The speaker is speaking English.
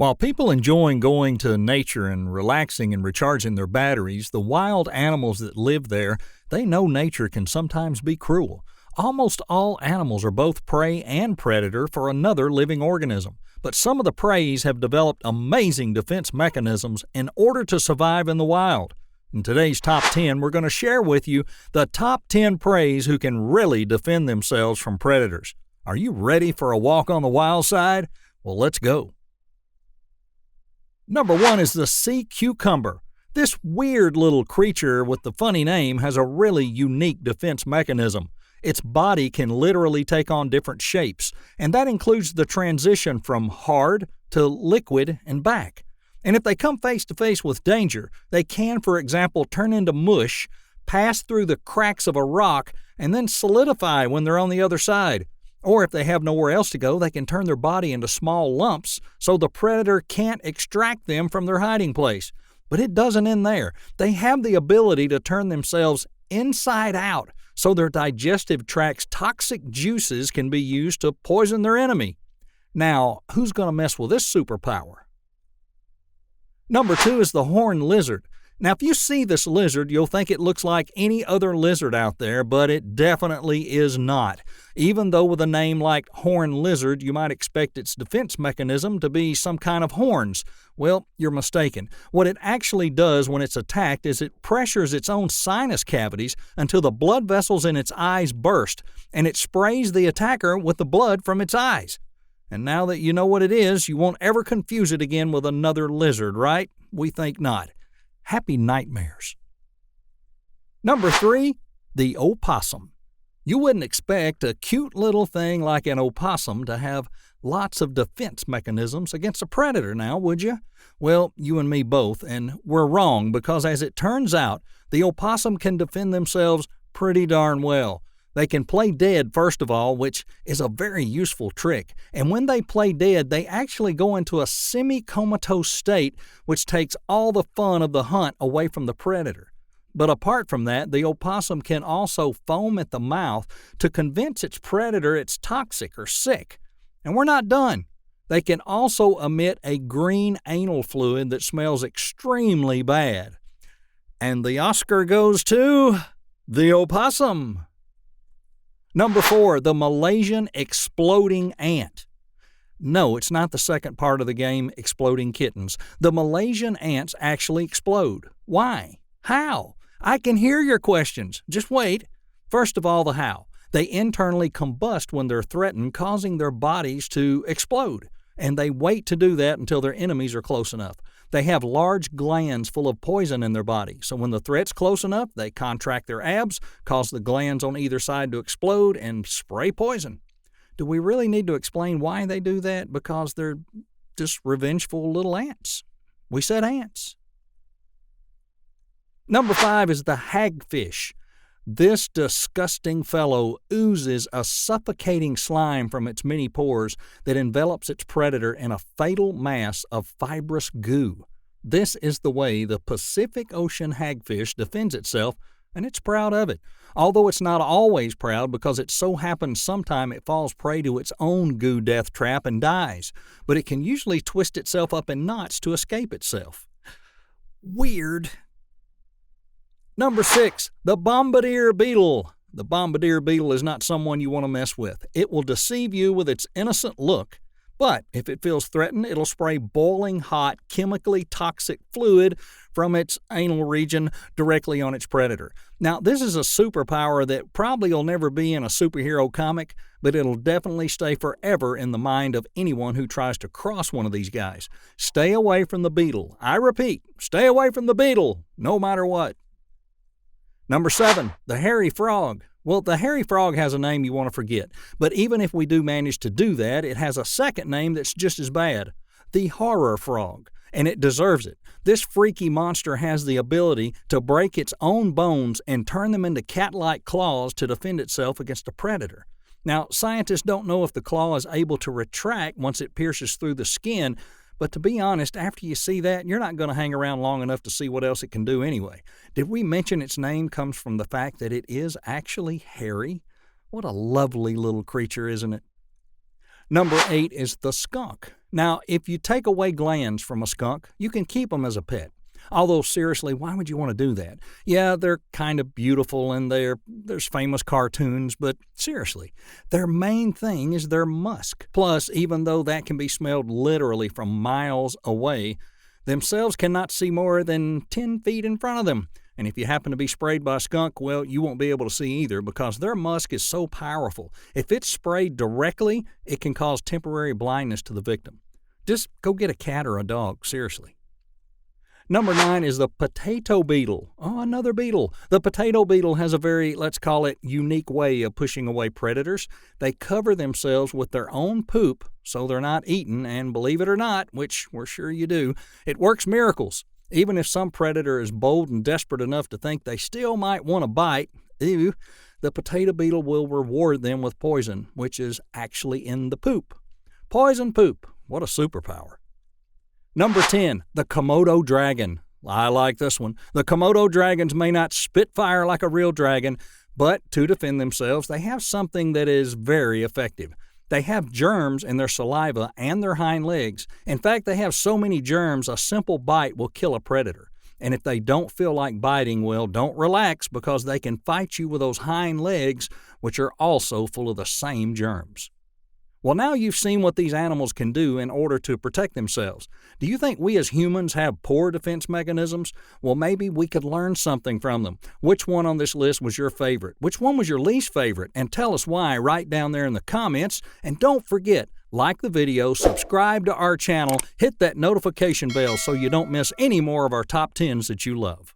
While people enjoy going to nature and relaxing and recharging their batteries, the wild animals that live there, they know nature can sometimes be cruel. Almost all animals are both prey and predator for another living organism, but some of the preys have developed amazing defense mechanisms in order to survive in the wild. In today's Top 10, we're going to share with you the top 10 preys who can really defend themselves from predators. Are you ready for a walk on the wild side? Well, let's go. Number 1 is the sea cucumber. This weird little creature with the funny name has a really unique defense mechanism. Its body can literally take on different shapes, and that includes the transition from hard to liquid and back. And if they come face to face with danger, they can, for example, turn into mush, pass through the cracks of a rock, and then solidify when they're on the other side. Or if they have nowhere else to go, they can turn their body into small lumps so the predator can't extract them from their hiding place. But it doesn't end there. They have the ability to turn themselves inside out so their digestive tract's toxic juices can be used to poison their enemy. Now, who's going to mess with this superpower? Number 2 is the horned lizard. Now, if you see this lizard, you'll think it looks like any other lizard out there, but it definitely is not. Even though with a name like horned lizard, you might expect its defense mechanism to be some kind of horns. Well, you're mistaken. What it actually does when it's attacked is it pressures its own sinus cavities until the blood vessels in its eyes burst, and it sprays the attacker with the blood from its eyes. And now that you know what it is, you won't ever confuse it again with another lizard, right? We think not. Happy nightmares. Number 3, the opossum. You wouldn't expect a cute little thing like an opossum to have lots of defense mechanisms against a predator now, would you? Well, you and me both, and we're wrong because as it turns out, the opossum can defend themselves pretty darn well. They can play dead, first of all, which is a very useful trick. And when they play dead, they actually go into a semi-comatose state, which takes all the fun of the hunt away from the predator. But apart from that, the opossum can also foam at the mouth to convince its predator it's toxic or sick. And we're not done. They can also emit a green anal fluid that smells extremely bad. And the Oscar goes to the opossum. Number 4, the Malaysian exploding ant. No, it's not the second part of the game, Exploding Kittens. The Malaysian ants actually explode. Why? How? I can hear your questions. Just wait. First of all, the how. They internally combust when they're threatened, causing their bodies to explode. And they wait to do that until their enemies are close enough. They have large glands full of poison in their body, so when the threat's close enough, they contract their abs, cause the glands on either side to explode, and spray poison. Do we really need to explain why they do that? Because they're just revengeful little ants. We said ants. Number 5 is the hagfish. This disgusting fellow oozes a suffocating slime from its many pores that envelops its predator in a fatal mass of fibrous goo. This is the way the Pacific Ocean hagfish defends itself, and it's proud of it. Although it's not always proud because it so happens sometime it falls prey to its own goo death trap and dies, but it can usually twist itself up in knots to escape itself. Weird. Number 6, the Bombardier Beetle. The Bombardier Beetle is not someone you want to mess with. It will deceive you with its innocent look, but if it feels threatened, it'll spray boiling hot, chemically toxic fluid from its anal region directly on its predator. Now, this is a superpower that probably will never be in a superhero comic, but it'll definitely stay forever in the mind of anyone who tries to cross one of these guys. Stay away from the beetle. I repeat, stay away from the beetle, no matter what. Number 7, the hairy frog. Well, the hairy frog has a name you want to forget, but even if we do manage to do that, it has a second name that's just as bad, the horror frog, and it deserves it. This freaky monster has the ability to break its own bones and turn them into cat-like claws to defend itself against a predator. Now, scientists don't know if the claw is able to retract once it pierces through the skin, but to be honest, after you see that, you're not going to hang around long enough to see what else it can do anyway. Did we mention its name comes from the fact that it is actually hairy? What a lovely little creature, isn't it? Number 8 is the skunk. Now, if you take away glands from a skunk, you can keep them as a pet. Although, seriously, why would you want to do that? Yeah, they're kind of beautiful and there's famous cartoons, but seriously, their main thing is their musk. Plus, even though that can be smelled literally from miles away, themselves cannot see more than 10 feet in front of them. And if you happen to be sprayed by a skunk, well, you won't be able to see either because their musk is so powerful. If it's sprayed directly, it can cause temporary blindness to the victim. Just go get a cat or a dog, seriously. Number 9 is the potato beetle. Oh, another beetle. The potato beetle has a very, let's call it, unique way of pushing away predators. They cover themselves with their own poop so they're not eaten, and believe it or not, which we're sure you do, it works miracles. Even if some predator is bold and desperate enough to think they still might want to bite, the potato beetle will reward them with poison, which is actually in the poop. Poison poop. What a superpower. Number 10, the Komodo Dragon. I like this one. The Komodo dragons may not spit fire like a real dragon, but to defend themselves, they have something that is very effective. They have germs in their saliva and their hind legs. In fact, they have so many germs, a simple bite will kill a predator. And if they don't feel like biting, well, don't relax because they can fight you with those hind legs, which are also full of the same germs. Well, now you've seen what these animals can do in order to protect themselves. Do you think we as humans have poor defense mechanisms? Well, maybe we could learn something from them. Which one on this list was your favorite? Which one was your least favorite? And tell us why right down there in the comments. And don't forget, like the video, subscribe to our channel, hit that notification bell so you don't miss any more of our top 10s that you love.